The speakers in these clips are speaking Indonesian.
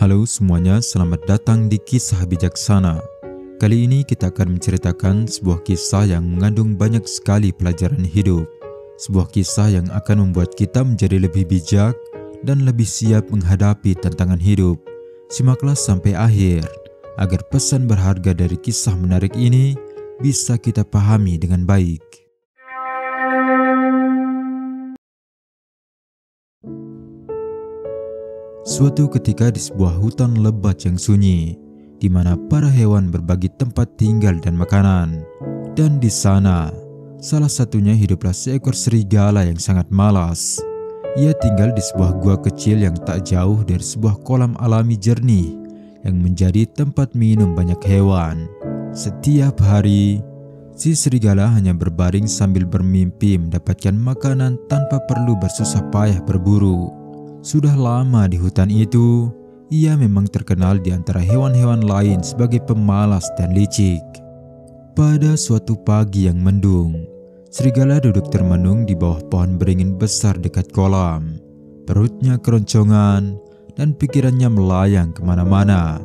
Halo semuanya, selamat datang di Kisah Bijaksana. Kali ini kita akan menceritakan sebuah kisah yang mengandung banyak sekali pelajaran hidup. Sebuah kisah yang akan membuat kita menjadi lebih bijak dan lebih siap menghadapi tantangan hidup. Simaklah sampai akhir, agar pesan berharga dari kisah menarik ini bisa kita pahami dengan baik. Suatu ketika di sebuah hutan lebat yang sunyi, di mana para hewan berbagi tempat tinggal dan makanan. Dan di sana, salah satunya hiduplah seekor serigala yang sangat malas. Ia tinggal di sebuah gua kecil yang tak jauh dari sebuah kolam alami jernih yang menjadi tempat minum banyak hewan. Setiap hari, si serigala hanya berbaring sambil bermimpi mendapatkan makanan tanpa perlu bersusah payah berburu. Sudah lama di hutan itu, ia memang terkenal di antara hewan-hewan lain sebagai pemalas dan licik. Pada suatu pagi yang mendung, serigala duduk termenung di bawah pohon beringin besar dekat kolam. Perutnya keroncongan dan pikirannya melayang kemana-mana,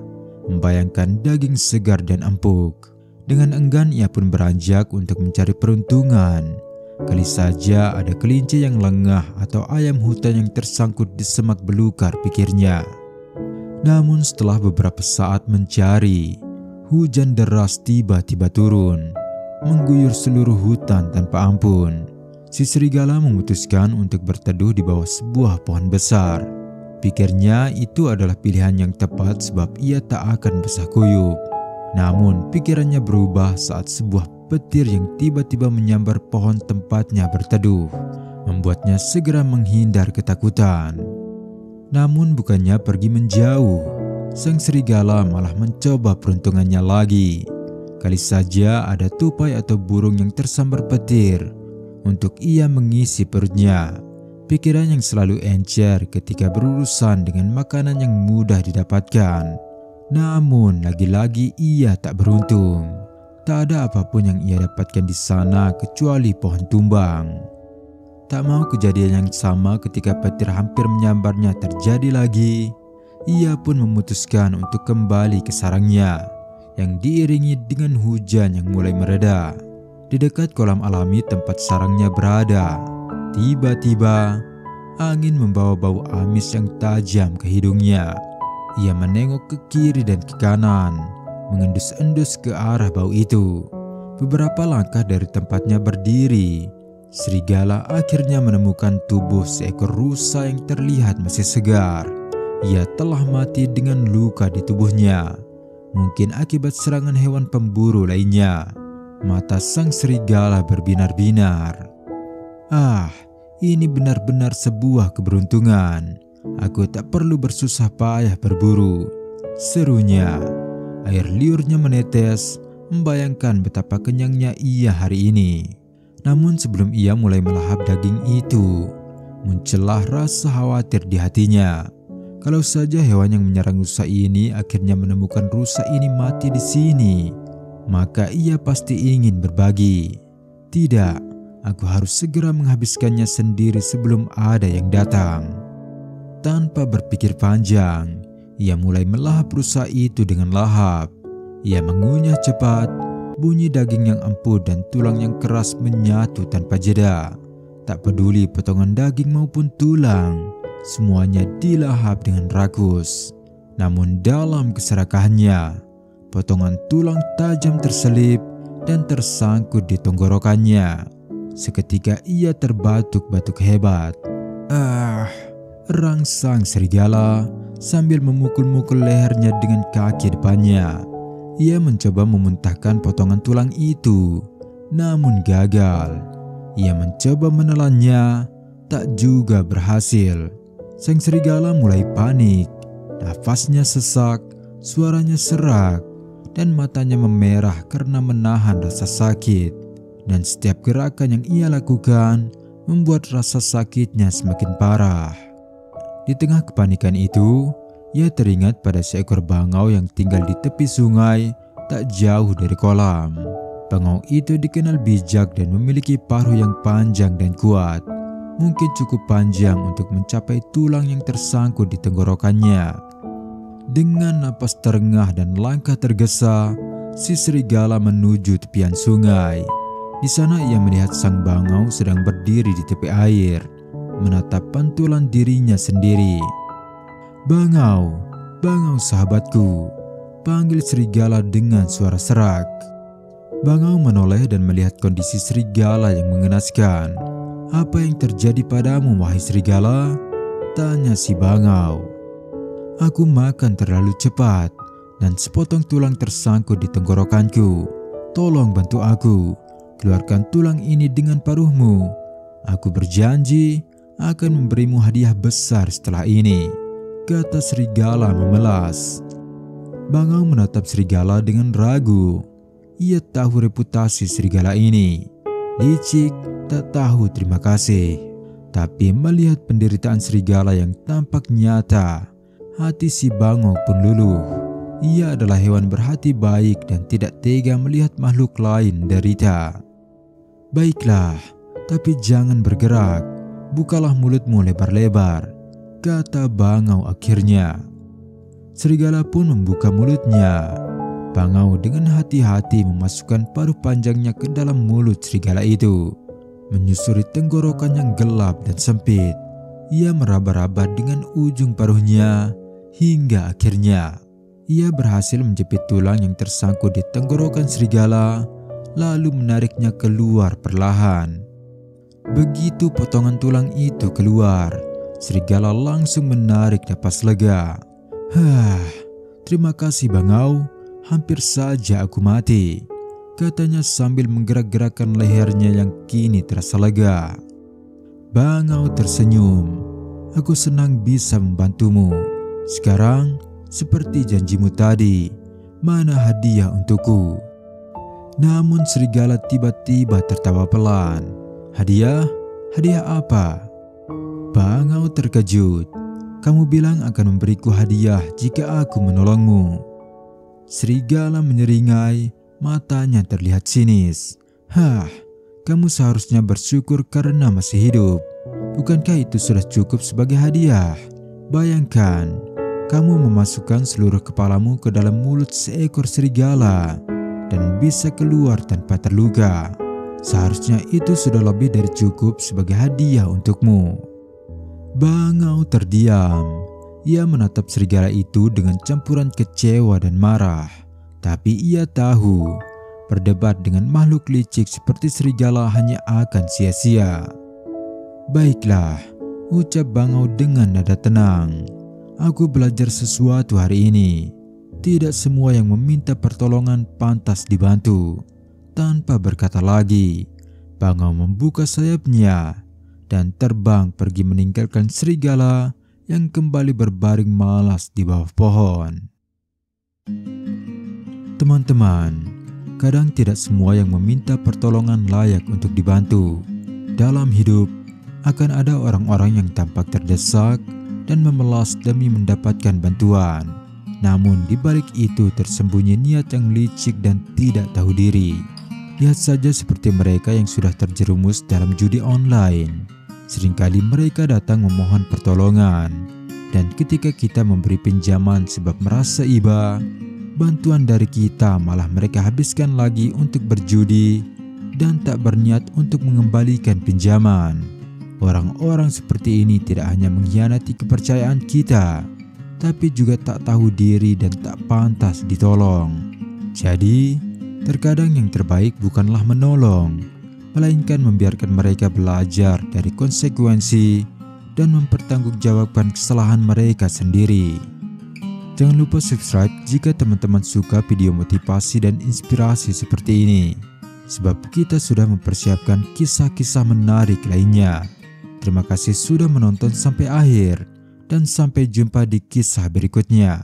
membayangkan daging segar dan empuk. Dengan enggan ia pun beranjak untuk mencari peruntungan. Kali saja ada kelinci yang lengah atau ayam hutan yang tersangkut di semak belukar, pikirnya. Namun setelah beberapa saat mencari, hujan deras tiba-tiba turun, mengguyur seluruh hutan tanpa ampun. Si serigala memutuskan untuk berteduh di bawah sebuah pohon besar. Pikirnya itu adalah pilihan yang tepat sebab ia tak akan basah kuyup. Namun pikirannya berubah saat sebuah petir yang tiba-tiba menyambar pohon tempatnya berteduh, membuatnya segera menghindar ketakutan. Namun bukannya pergi menjauh, sang serigala malah mencoba peruntungannya lagi. Kali saja ada tupai atau burung yang tersambar petir. Untuk ia mengisi perutnya, pikiran yang selalu encer ketika berurusan dengan makanan yang mudah didapatkan. Namun lagi-lagi ia tak beruntung. Tak ada apapun yang ia dapatkan di sana kecuali pohon tumbang. Tak mau kejadian yang sama ketika petir hampir menyambarnya terjadi lagi, ia pun memutuskan untuk kembali ke sarangnya yang diiringi dengan hujan yang mulai mereda. Di dekat kolam alami tempat sarangnya berada, tiba-tiba angin membawa bau amis yang tajam ke hidungnya. Ia menengok ke kiri dan ke kanan, mengendus-endus ke arah bau itu. Beberapa langkah dari tempatnya berdiri, serigala akhirnya menemukan tubuh seekor rusa yang terlihat masih segar. Ia telah mati dengan luka di tubuhnya, mungkin akibat serangan hewan pemburu lainnya. Mata sang serigala berbinar-binar. Ah, ini benar-benar sebuah keberuntungan. Aku tak perlu bersusah payah berburu, serunya. Air liurnya menetes, membayangkan betapa kenyangnya ia hari ini. Namun sebelum ia mulai melahap daging itu, muncullah rasa khawatir di hatinya. Kalau saja hewan yang menyerang rusa ini akhirnya menemukan rusa ini mati di sini, maka ia pasti ingin berbagi. Tidak, aku harus segera menghabiskannya sendiri sebelum ada yang datang. Tanpa berpikir panjang, ia mulai melahap rusa itu dengan lahap. Ia mengunyah cepat, bunyi daging yang empuk dan tulang yang keras menyatu tanpa jeda. Tak peduli potongan daging maupun tulang, semuanya dilahap dengan rakus. Namun dalam keserakahannya, potongan tulang tajam terselip dan tersangkut di tenggorokannya. Seketika ia terbatuk-batuk hebat. Rangsang serigala sambil memukul-mukul lehernya dengan kaki depannya. Ia mencoba memuntahkan potongan tulang itu, namun gagal. Ia mencoba menelannya, tak juga berhasil. Sang serigala mulai panik, nafasnya sesak, suaranya serak, dan matanya memerah karena menahan rasa sakit. Dan setiap gerakan yang ia lakukan membuat rasa sakitnya semakin parah. Di tengah kepanikan itu, ia teringat pada seekor bangau yang tinggal di tepi sungai tak jauh dari kolam. Bangau itu dikenal bijak dan memiliki paruh yang panjang dan kuat. Mungkin cukup panjang untuk mencapai tulang yang tersangkut di tenggorokannya. Dengan napas terengah dan langkah tergesa, si serigala menuju tepian sungai. Di sana ia melihat sang bangau sedang berdiri di tepi air, menatap pantulan dirinya sendiri. "Bangau, bangau sahabatku," panggil serigala dengan suara serak. Bangau menoleh dan melihat kondisi serigala yang mengenaskan. "Apa yang terjadi padamu, wahai serigala?" tanya si bangau. "Aku makan terlalu cepat dan sepotong tulang tersangkut di tenggorokanku. Tolong bantu aku, keluarkan tulang ini dengan paruhmu. Aku berjanji akan memberimu hadiah besar setelah ini," kata serigala memelas. Bangau menatap serigala dengan ragu. Ia tahu reputasi serigala ini. Licik, tak tahu terima kasih. Tapi melihat penderitaan serigala yang tampak nyata, hati si bangau pun luluh. Ia adalah hewan berhati baik dan tidak tega melihat makhluk lain derita. "Baiklah, tapi jangan bergerak. Bukalah mulutmu lebar-lebar," kata bangau akhirnya. Serigala pun membuka mulutnya. Bangau dengan hati-hati memasukkan paruh panjangnya ke dalam mulut serigala itu, menyusuri tenggorokan yang gelap dan sempit. Ia meraba-raba dengan ujung paruhnya hingga akhirnya ia berhasil menjepit tulang yang tersangkut di tenggorokan serigala, lalu menariknya keluar perlahan. Begitu potongan tulang itu keluar, serigala langsung menarik napas lega. Terima kasih bangau. Hampir saja aku mati," katanya sambil menggerak-gerakkan lehernya yang kini terasa lega. Bangau tersenyum. "Aku senang bisa membantumu. Sekarang, seperti janjimu tadi, mana hadiah untukku?" Namun serigala tiba-tiba tertawa pelan. "Hadiah? Hadiah apa?" Bangau terkejut. "Kamu bilang akan memberiku hadiah jika aku menolongmu." Serigala menyeringai, matanya terlihat sinis. Kamu seharusnya bersyukur karena masih hidup. Bukankah itu sudah cukup sebagai hadiah? Bayangkan, kamu memasukkan seluruh kepalamu ke dalam mulut seekor serigala dan bisa keluar tanpa terluka. Seharusnya itu sudah lebih dari cukup sebagai hadiah untukmu." Bangau terdiam. Ia menatap serigala itu dengan campuran kecewa dan marah. Tapi ia tahu, berdebat dengan makhluk licik seperti serigala hanya akan sia-sia. "Baiklah," ucap Bangau dengan nada tenang. "Aku belajar sesuatu hari ini. Tidak semua yang meminta pertolongan pantas dibantu." Tanpa berkata lagi, Bangau membuka sayapnya dan terbang pergi meninggalkan serigala yang kembali berbaring malas di bawah pohon. Teman-teman, kadang tidak semua yang meminta pertolongan layak untuk dibantu. Dalam hidup, akan ada orang-orang yang tampak terdesak dan memelas demi mendapatkan bantuan. Namun di balik itu tersembunyi niat yang licik dan tidak tahu diri. Lihat saja seperti mereka yang sudah terjerumus dalam judi online. Seringkali mereka datang memohon pertolongan, dan ketika kita memberi pinjaman sebab merasa iba, bantuan dari kita malah mereka habiskan lagi untuk berjudi dan tak berniat untuk mengembalikan pinjaman. Orang-orang seperti ini tidak hanya mengkhianati kepercayaan kita, tapi juga tak tahu diri dan tak pantas ditolong. Jadi, terkadang yang terbaik bukanlah menolong, melainkan membiarkan mereka belajar dari konsekuensi dan mempertanggungjawabkan kesalahan mereka sendiri. Jangan lupa subscribe jika teman-teman suka video motivasi dan inspirasi seperti ini, sebab kita sudah mempersiapkan kisah-kisah menarik lainnya. Terima kasih sudah menonton sampai akhir, dan sampai jumpa di kisah berikutnya.